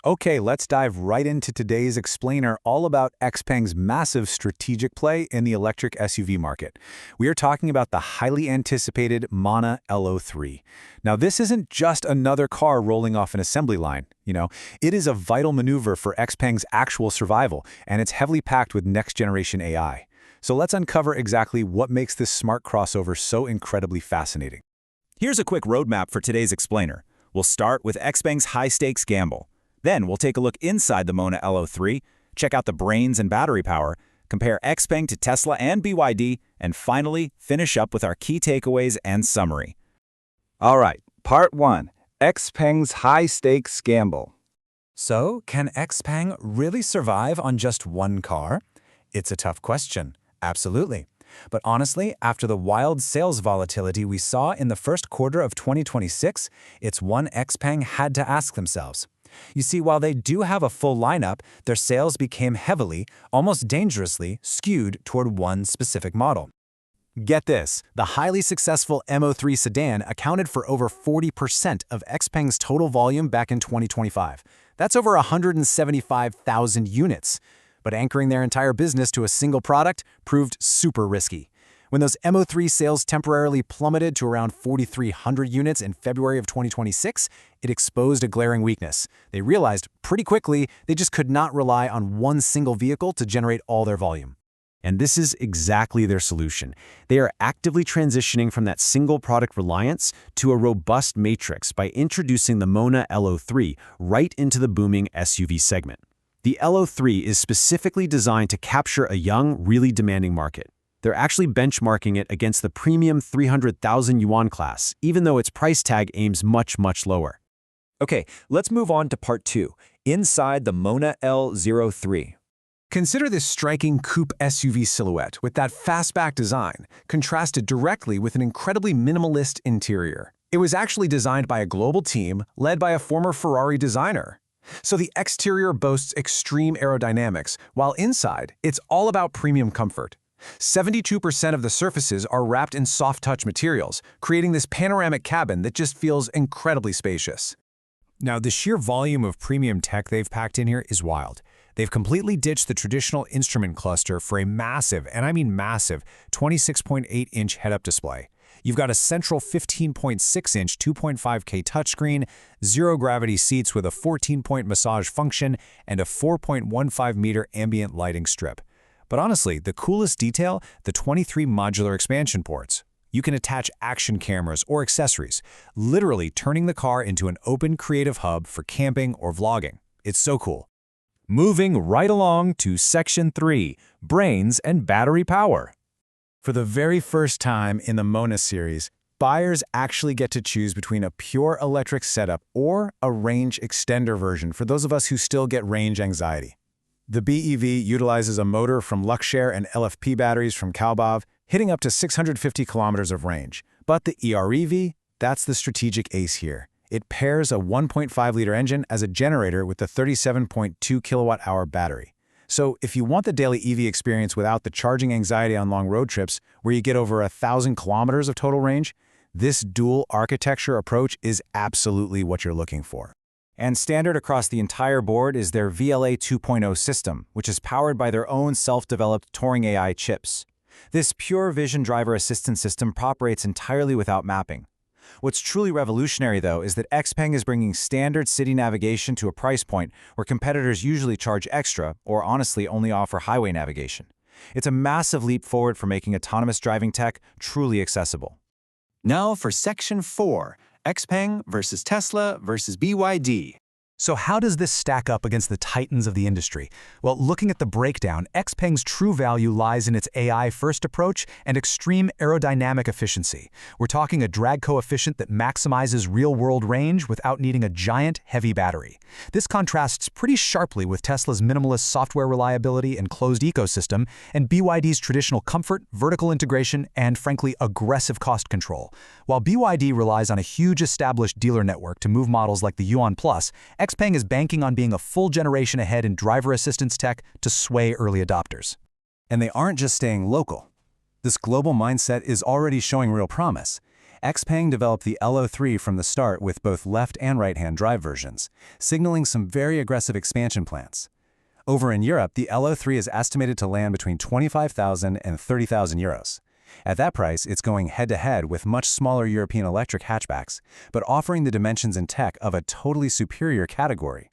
Okay, let's dive right into today's explainer all about XPeng's massive strategic play in the electric SUV market. We are talking about the highly anticipated MONA L03. Now, this isn't just another car rolling off an assembly line. It is a vital maneuver for XPeng's actual survival, and it's heavily packed with next-generation AI. So let's uncover exactly what makes this smart crossover so incredibly fascinating. Here's a quick roadmap for today's explainer. We'll start with XPeng's high-stakes gamble. Then we'll take a look inside the MONA L03, check out the brains and battery power, compare XPeng to Tesla and BYD, and finally finish up with our key takeaways and summary. All right, Part 1. XPeng's high-stakes gamble. So, can XPeng really survive on just one car? It's a tough question, absolutely. But honestly, after the wild sales volatility we saw in the first quarter of 2026, it's one XPeng had to ask themselves. You see, while they do have a full lineup, their sales became heavily, almost dangerously, skewed toward one specific model. Get this, the highly successful MO3 sedan accounted for over 40% of XPeng's total volume back in 2025. That's over 175,000 units. But anchoring their entire business to a single product proved super risky. When those MO3 sales temporarily plummeted to around 4,300 units in February of 2026, it exposed a glaring weakness. They realized pretty quickly they just could not rely on one single vehicle to generate all their volume. And this is exactly their solution. They are actively transitioning from that single product reliance to a robust matrix by introducing the MONA L03 right into the booming SUV segment. The L03 is specifically designed to capture a young, really demanding market. They're actually benchmarking it against the premium 300,000 yuan class, even though its price tag aims much, much lower. Okay, let's move on to Part 2, inside the MONA L03. Consider this striking coupe SUV silhouette with that fastback design, contrasted directly with an incredibly minimalist interior. It was actually designed by a global team led by a former Ferrari designer. So the exterior boasts extreme aerodynamics, while inside, it's all about premium comfort. 72% of the surfaces are wrapped in soft-touch materials, creating this panoramic cabin that just feels incredibly spacious. Now, the sheer volume of premium tech they've packed in here is wild. They've completely ditched the traditional instrument cluster for a massive, and I mean massive, 26.8-inch head-up display. You've got a central 15.6-inch 2.5K touchscreen, zero-gravity seats with a 14-point massage function, and a 4.15-meter ambient lighting strip. But honestly, the coolest detail, the 23 modular expansion ports. You can attach action cameras or accessories, literally turning the car into an open creative hub for camping or vlogging. It's so cool. Moving right along to Section 3, Brains and Battery Power. For the very first time in the MONA series, buyers actually get to choose between a pure electric setup or a range extender version for those of us who still get range anxiety. The BEV utilizes a motor from Luxshare and LFP batteries from Kaobab, hitting up to 650 kilometers of range. But the EREV, that's the strategic ace here. It pairs a 1.5-liter engine as a generator with the 37.2 kilowatt-hour battery. So if you want the daily EV experience without the charging anxiety on long road trips, where you get over 1,000 kilometers of total range, this dual architecture approach is absolutely what you're looking for. And standard across the entire board is their VLA 2.0 system, which is powered by their own self-developed Turing AI chips. This pure vision driver assistance system operates entirely without mapping. What's truly revolutionary, though, is that XPeng is bringing standard city navigation to a price point where competitors usually charge extra or honestly only offer highway navigation. It's a massive leap forward for making autonomous driving tech truly accessible. Now for Section 4, XPeng versus Tesla versus BYD. So how does this stack up against the titans of the industry? Well, looking at the breakdown, XPeng's true value lies in its AI-first approach and extreme aerodynamic efficiency. We're talking a drag coefficient that maximizes real-world range without needing a giant, heavy battery. This contrasts pretty sharply with Tesla's minimalist software reliability and closed ecosystem, and BYD's traditional comfort, vertical integration, and, frankly, aggressive cost control. While BYD relies on a huge established dealer network to move models like the Yuan Plus, XPeng is banking on being a full generation ahead in driver assistance tech to sway early adopters. And they aren't just staying local. This global mindset is already showing real promise. XPeng developed the L03 from the start with both left and right-hand drive versions, signaling some very aggressive expansion plans. Over in Europe, the L03 is estimated to land between 25,000 and 30,000 euros. At that price, it's going head-to-head with much smaller European electric hatchbacks, but offering the dimensions and tech of a totally superior category.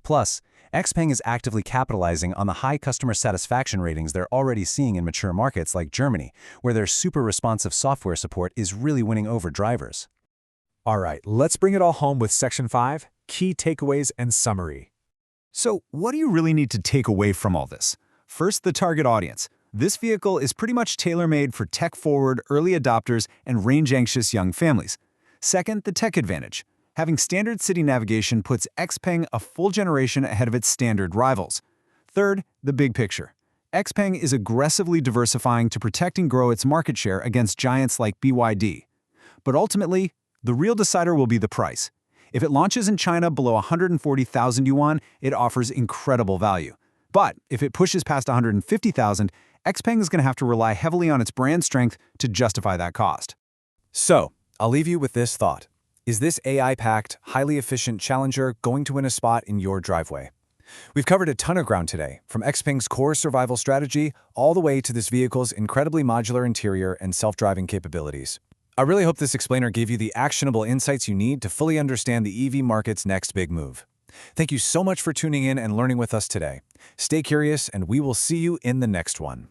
Plus, XPeng is actively capitalizing on the high customer satisfaction ratings they're already seeing in mature markets like Germany, where their super responsive software support is really winning over drivers. All right, let's bring it all home with Section 5, Key Takeaways and Summary. So, what do you really need to take away from all this? First, the target audience. This vehicle is pretty much tailor-made for tech-forward, early adopters and range-anxious young families. Second, the tech advantage. Having standard city navigation puts XPeng a full generation ahead of its standard rivals. Third, the big picture. XPeng is aggressively diversifying to protect and grow its market share against giants like BYD. But ultimately, the real decider will be the price. If it launches in China below 140,000 yuan, it offers incredible value. But if it pushes past 150,000, XPeng is going to have to rely heavily on its brand strength to justify that cost. So, I'll leave you with this thought. Is this AI-packed, highly efficient Challenger going to win a spot in your driveway? We've covered a ton of ground today, from XPeng's core survival strategy all the way to this vehicle's incredibly modular interior and self-driving capabilities. I really hope this explainer gave you the actionable insights you need to fully understand the EV market's next big move. Thank you so much for tuning in and learning with us today. Stay curious, and we will see you in the next one.